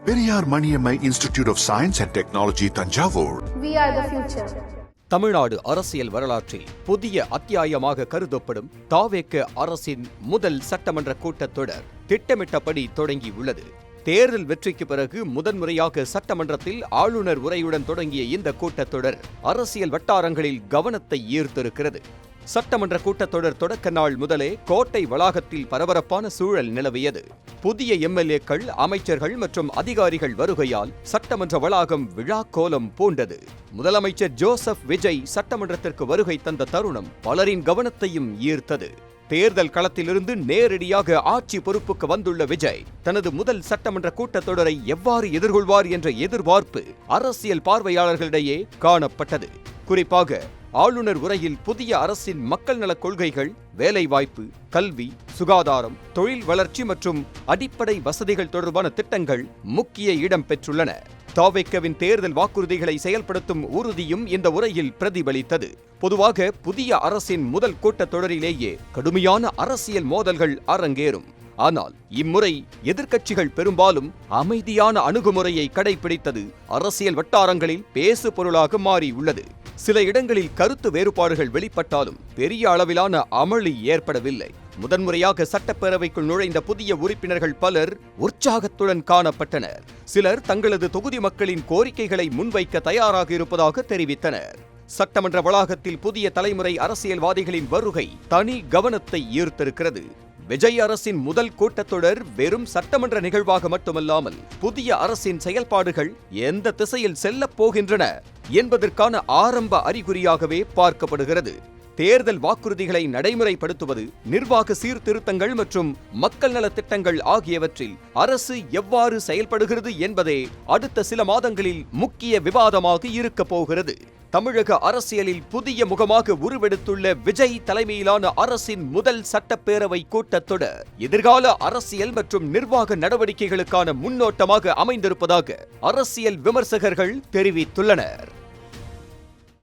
Periyar Maniammai Institute of Science and Technology, Tanjavur. We are the future. Tamil Nadu அரசியல் வரலாற்றில் புதிய அத்தியாயமாக கருதப்படும் தாவேக அரசின் முதல் சட்டமன்ற கூட்டத்தொடர் திட்டமிட்டபடி தொடங்கியுள்ளது. தேர்தல் வெற்றிக்கு பிறகு முதன்முறையாக சட்டமன்றத்தில் ஆளுநர் உரையுடன் தொடங்கிய இந்த கூட்டத்தொடர் அரசியல் வட்டாரங்களில் கவனத்தை ஈர்த்திருக்கிறது. சட்டமன்ற கூட்டத்தொடர் தொடக்க நாள் முதலே கோட்டை வளாகத்தில் பரபரப்பான சூழல் நிலவியது. புதிய எம்எல்ஏக்கள், அமைச்சர்கள் மற்றும் அதிகாரிகள் வருகையால் சட்டமன்ற வளாகம் விழா கோலம் பூண்டது. முதலமைச்சர் ஜோசப் விஜய் சட்டமன்றத்திற்கு வருகை தந்த தருணம் பலரின் கவனத்தையும் ஈர்த்தது. தேர்தல் களத்திலிருந்து நேரடியாக ஆட்சி பொறுப்புக்கு வந்துள்ள விஜய் தனது முதல் சட்டமன்ற கூட்டத்தொடரை எவ்வாறு எதிர்கொள்வார் என்ற எதிர்பார்ப்பு அரசியல் பார்வையாளர்களிடையே காணப்பட்டது. குறிப்பாக ஆளுநர் உரையில் புதிய அரசின் மக்கள் நலக் கொள்கைகள், வேலைவாய்ப்பு, கல்வி, சுகாதாரம், தொழில் வளர்ச்சி மற்றும் அடிப்படை வசதிகள் தொடர்பான திட்டங்கள் முக்கிய இடம் பெற்றுள்ளன. தாவேகவின் தேர்தல் வாக்குறுதிகளை செயல்படுத்தும் உறுதியும் இந்த உரையில் பிரதிபலித்தது. பொதுவாக புதிய அரசின் முதல் கூட்டத்தொடரிலேயே கடுமையான அரசியல் மோதல்கள் அரங்கேறும். ஆனால் இம்முறை எதிர்க்கட்சிகள் பெரும்பாலும் அமைதியான அணுகுமுறையை கடைபிடித்தது அரசியல் வட்டாரங்களில் பேசு பொருளாக மாறியுள்ளது. சில இடங்களில் கருத்து வேறுபாடுகள் வெளிப்பட்டாலும் பெரிய அளவிலான அமளி ஏற்படவில்லை. முதன்முறையாக சட்டப்பேரவைக்குள் நுழைந்த புதிய உறுப்பினர்கள் பலர் உற்சாகத்துடன் காணப்பட்டனர். சிலர் தங்களது தொகுதி மக்களின் கோரிக்கைகளை முன்வைக்க தயாராக இருப்பதாக தெரிவித்தனர். சட்டமன்ற வளாகத்தில் புதிய தலைமுறை அரசியல்வாதிகளின் வருகை தனி கவனத்தை ஈர்த்திருக்கிறது. விஜய் அரசின் முதல் கூட்டத்தொடர் வெறும் சட்டமன்ற நிகழ்வாக மட்டுமல்லாமல் புதிய அரசின் செயல்பாடுகள் எந்த திசையில் செல்லப் போகின்றன என்பதற்கான ஆரம்ப அறிகுறியாகவே பார்க்கப்படுகிறது. தேர்தல் வாக்குறுதிகளை நடைமுறைப்படுத்துவது, நிர்வாக சீர்திருத்தங்கள் மற்றும் மக்கள் நல திட்டங்கள் ஆகியவற்றில் அரசு எவ்வாறு செயல்படுகிறது என்பதே அடுத்த சில மாதங்களில் முக்கிய விவாதமாக இருக்கப் போகிறது. தமிழக அரசியலில் புதிய முகமாக உருவெடுத்துள்ள விஜய் தலைமையிலான அரசின் முதல் சட்டப்பேரவை கூட்டத்தொடர் எதிர்கால அரசியல் மற்றும் நிர்வாக நடவடிக்கைகளுக்கான முன்னோட்டமாக அமைந்திருப்பதாக அரசியல் விமர்சகர்கள் தெரிவித்துள்ளனர்.